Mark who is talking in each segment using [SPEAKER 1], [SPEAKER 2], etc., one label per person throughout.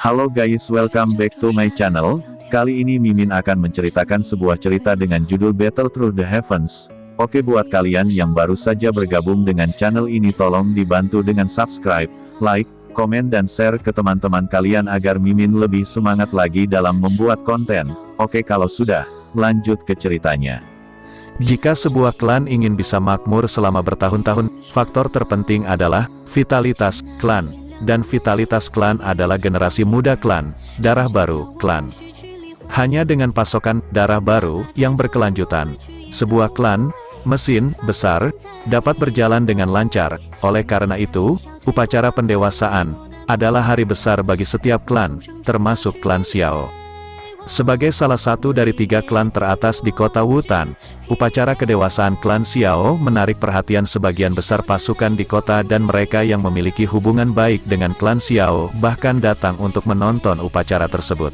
[SPEAKER 1] Halo guys, welcome back to my channel. Kali ini Mimin akan menceritakan sebuah cerita dengan judul Battle Through the Heavens. Oke, buat kalian yang baru saja bergabung dengan channel ini, tolong dibantu dengan subscribe, like, komen dan share ke teman-teman kalian agar Mimin lebih semangat lagi dalam membuat konten. Oke, kalau sudah, lanjut ke ceritanya. Jika sebuah klan ingin bisa makmur selama bertahun-tahun, faktor terpenting adalah vitalitas klan. Dan vitalitas klan adalah generasi muda klan, darah baru klan. Hanya dengan pasokan darah baru yang berkelanjutan, sebuah klan, mesin besar, dapat berjalan dengan lancar. Oleh karena itu, upacara pendewasaan adalah hari besar bagi setiap klan, termasuk klan Xiao. Sebagai salah satu dari 3 klan teratas di kota Wutan, upacara kedewasaan klan Xiao menarik perhatian sebagian besar pasukan di kota, dan mereka yang memiliki hubungan baik dengan klan Xiao bahkan datang untuk menonton upacara tersebut.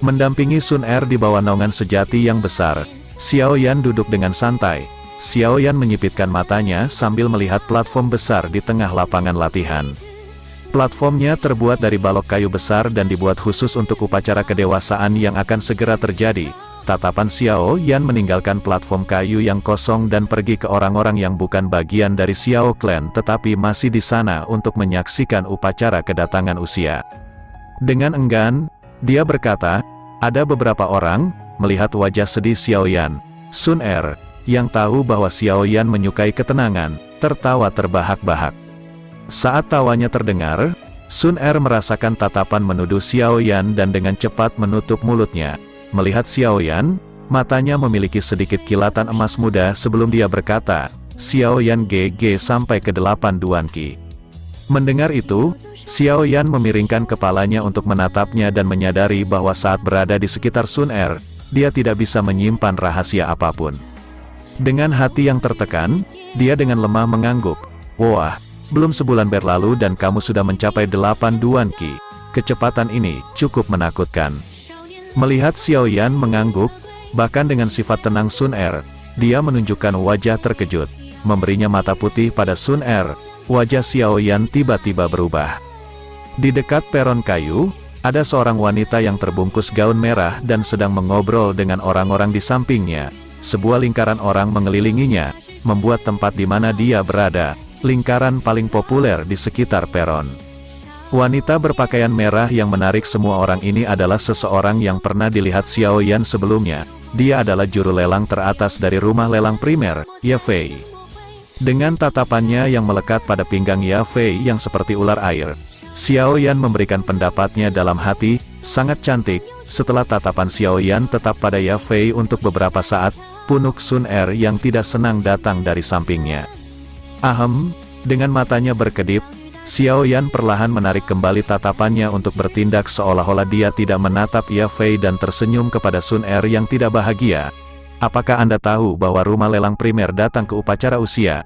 [SPEAKER 1] Mendampingi Sun Er di bawah naungan sejati yang besar, Xiao Yan duduk dengan santai. Xiao Yan menyipitkan matanya sambil melihat platform besar di tengah lapangan latihan. Platformnya terbuat dari balok kayu besar dan dibuat khusus untuk upacara kedewasaan yang akan segera terjadi. Tatapan Xiao Yan meninggalkan platform kayu yang kosong dan pergi ke orang-orang yang bukan bagian dari Xiao Clan tetapi masih di sana untuk menyaksikan upacara kedatangan usia. Dengan enggan, dia berkata, ada beberapa orang, melihat wajah sedih Xiao Yan. Sun Er, yang tahu bahwa Xiao Yan menyukai ketenangan, tertawa terbahak-bahak. Saat tawanya terdengar, Sun Er merasakan tatapan menuduh Xiao Yan dan dengan cepat menutup mulutnya. Melihat Xiao Yan, matanya memiliki sedikit kilatan emas muda sebelum dia berkata, Xiao Yan GG sampai ke 8 Duan Qi. Mendengar itu, Xiao Yan memiringkan kepalanya untuk menatapnya dan menyadari bahwa saat berada di sekitar Sun Er, dia tidak bisa menyimpan rahasia apapun. Dengan hati yang tertekan, dia dengan lemah mengangguk, wah, belum sebulan berlalu dan kamu sudah mencapai 8 Duan Qi. Kecepatan ini cukup menakutkan. Melihat Xiao Yan mengangguk, bahkan dengan sifat tenang Sun Er, dia menunjukkan wajah terkejut. Memberinya mata putih pada Sun Er, wajah Xiao Yan tiba-tiba berubah. Di dekat peron kayu, ada seorang wanita yang terbungkus gaun merah dan sedang mengobrol dengan orang-orang di sampingnya. Sebuah lingkaran orang mengelilinginya, membuat tempat di mana dia berada lingkaran paling populer di sekitar peron. Wanita berpakaian merah yang menarik semua orang ini adalah seseorang yang pernah dilihat Xiao Yan sebelumnya. Dia adalah juru lelang teratas dari rumah lelang primer, Ya Fei. Dengan tatapannya yang melekat pada pinggang Ya Fei yang seperti ular air, Xiao Yan memberikan pendapatnya dalam hati, sangat cantik. Setelah tatapan Xiao Yan tetap pada Ya Fei untuk beberapa saat, punuk Sun Er yang tidak senang datang dari sampingnya. Ahem, dengan matanya berkedip, Xiao Yan perlahan menarik kembali tatapannya untuk bertindak seolah-olah dia tidak menatap Ya Fei dan tersenyum kepada Sun Er yang tidak bahagia. Apakah Anda tahu bahwa rumah lelang primer datang ke upacara usia?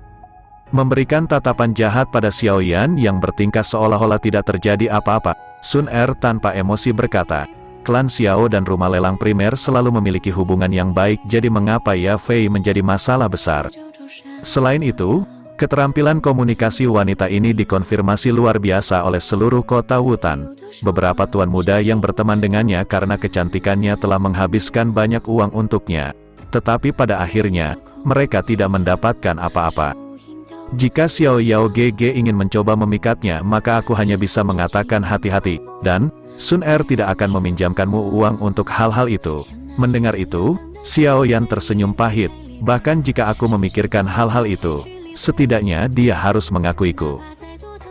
[SPEAKER 1] Memberikan tatapan jahat pada Xiao Yan yang bertingkah seolah-olah tidak terjadi apa-apa, Sun Er tanpa emosi berkata, klan Xiao dan rumah lelang primer selalu memiliki hubungan yang baik, jadi mengapa Ya Fei menjadi masalah besar? Selain itu, keterampilan komunikasi wanita ini dikonfirmasi luar biasa oleh seluruh kota Wutan. Beberapa tuan muda yang berteman dengannya karena kecantikannya telah menghabiskan banyak uang untuknya. Tetapi pada akhirnya, mereka tidak mendapatkan apa-apa. Jika Xiao Yao GG ingin mencoba memikatnya, maka aku hanya bisa mengatakan hati-hati, dan Sun Er tidak akan meminjamkanmu uang untuk hal-hal itu. Mendengar itu, Xiao Yan tersenyum pahit, bahkan jika aku memikirkan hal-hal itu, setidaknya dia harus mengakuiku.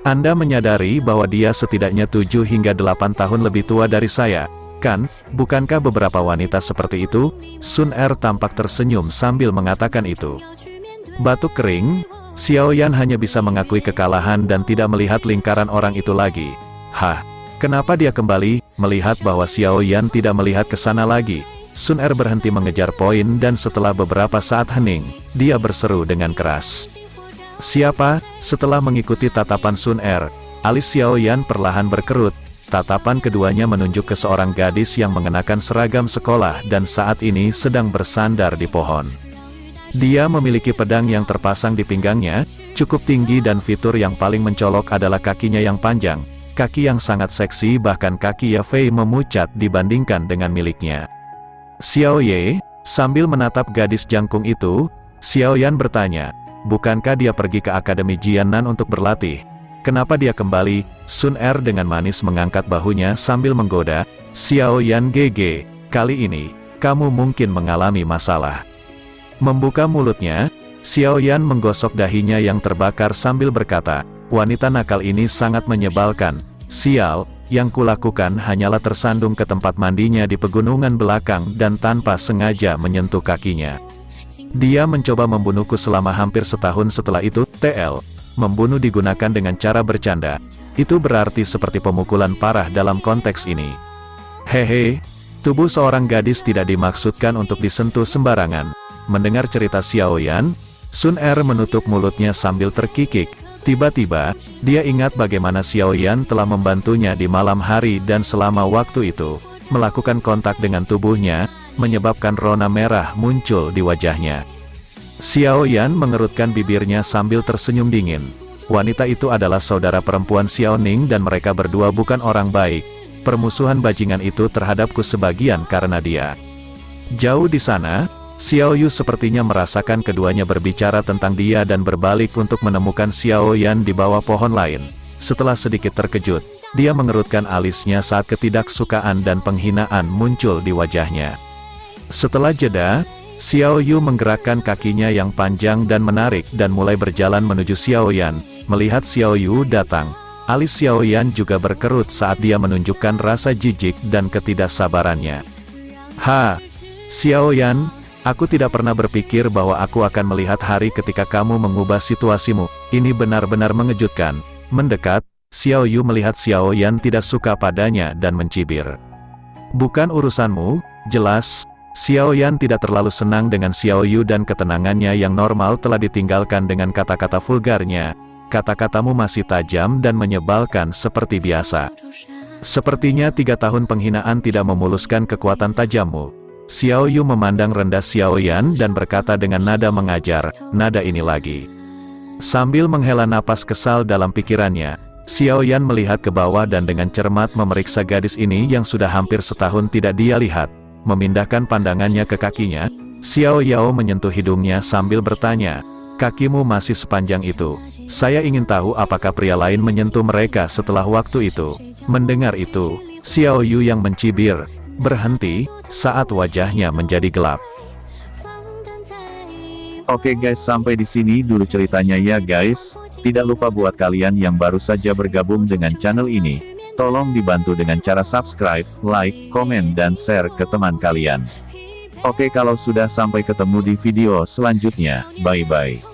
[SPEAKER 1] Anda menyadari bahwa dia setidaknya 7 hingga 8 tahun lebih tua dari saya, kan? Bukankah beberapa wanita seperti itu? Sun Er tampak tersenyum sambil mengatakan itu. Batuk kering, Xiao Yan hanya bisa mengakui kekalahan dan tidak melihat lingkaran orang itu lagi. Hah? Kenapa dia kembali? Melihat bahwa Xiao Yan tidak melihat ke sana lagi, Sun Er berhenti mengejar poin dan setelah beberapa saat hening, dia berseru dengan keras. Siapa? Setelah mengikuti tatapan Sun Er, alis Xiao Yan perlahan berkerut. Tatapan keduanya menunjuk ke seorang gadis yang mengenakan seragam sekolah dan saat ini sedang bersandar di pohon. Dia memiliki pedang yang terpasang di pinggangnya, cukup tinggi dan fitur yang paling mencolok adalah kakinya yang panjang.
[SPEAKER 2] kaki yang sangat seksi, bahkan kaki Yafei memucat dibandingkan dengan miliknya. Xiao Ye, sambil menatap gadis jangkung itu, Xiao Yan bertanya, bukankah dia pergi ke Akademi Jianan untuk berlatih? Kenapa dia kembali? Sun Er dengan manis mengangkat bahunya sambil menggoda, Xiao Yan GG, kali ini, kamu mungkin mengalami masalah. Membuka mulutnya, Xiao Yan menggosok dahinya yang terbakar sambil berkata, wanita nakal ini sangat menyebalkan. Sial, yang kulakukan hanyalah tersandung ke tempat mandinya di pegunungan belakang dan tanpa sengaja menyentuh kakinya. Dia mencoba membunuhku selama hampir setahun. Setelah itu, TL, membunuh digunakan dengan cara bercanda. Itu berarti seperti pemukulan parah dalam konteks ini. Hehe, tubuh seorang gadis tidak dimaksudkan untuk disentuh sembarangan. Mendengar cerita Xiao Yan, Sun Er menutup mulutnya sambil terkikik. Tiba-tiba, dia ingat bagaimana Xiao Yan telah membantunya di malam hari dan selama waktu itu, melakukan kontak dengan tubuhnya, menyebabkan rona merah muncul di wajahnya. Xiao Yan mengerutkan bibirnya sambil tersenyum dingin. Wanita itu adalah saudara perempuan Xiao Ning dan mereka berdua bukan orang baik. Permusuhan bajingan itu terhadapku sebagian karena dia. Jauh di sana, Xiao Yu sepertinya merasakan keduanya berbicara tentang dia dan berbalik untuk menemukan Xiao Yan di bawah pohon lain. Setelah sedikit terkejut, dia mengerutkan alisnya saat ketidaksukaan dan penghinaan muncul di wajahnya. Setelah jeda, Xiao Yu menggerakkan kakinya yang panjang dan menarik dan mulai berjalan menuju Xiao Yan. Melihat Xiao Yu datang, alis Xiao Yan juga berkerut saat dia menunjukkan rasa jijik dan ketidaksabarannya. Ha, Xiao Yan, aku tidak pernah berpikir bahwa aku akan melihat hari ketika kamu mengubah situasimu. Ini benar-benar mengejutkan. Mendekat, Xiao Yu melihat Xiao Yan tidak suka padanya dan mencibir. Bukan urusanmu, jelas. Xiao Yan tidak terlalu senang dengan Xiao Yu dan ketenangannya yang normal telah ditinggalkan dengan kata-kata vulgarnya. Kata-katamu masih tajam dan menyebalkan seperti biasa. Sepertinya 3 tahun penghinaan tidak memuluskan kekuatan tajammu. Xiao Yu memandang rendah Xiao Yan dan berkata dengan nada mengajar, nada ini lagi. Sambil menghela napas kesal dalam pikirannya, Xiao Yan melihat ke bawah dan dengan cermat memeriksa gadis ini yang sudah hampir setahun tidak dia lihat. Memindahkan pandangannya ke kakinya, Xiao Yao menyentuh hidungnya sambil bertanya, kakimu masih sepanjang itu. Saya ingin tahu apakah pria lain menyentuh mereka setelah waktu itu. Mendengar itu, Xiao Yu yang mencibir, berhenti, saat wajahnya menjadi gelap.
[SPEAKER 1] Oke guys, sampai di sini dulu ceritanya ya guys. Tidak lupa buat kalian yang baru saja bergabung dengan channel ini, tolong dibantu dengan cara subscribe, like, komen dan share ke teman kalian. Oke, kalau sudah, sampai ketemu di video selanjutnya. Bye-bye.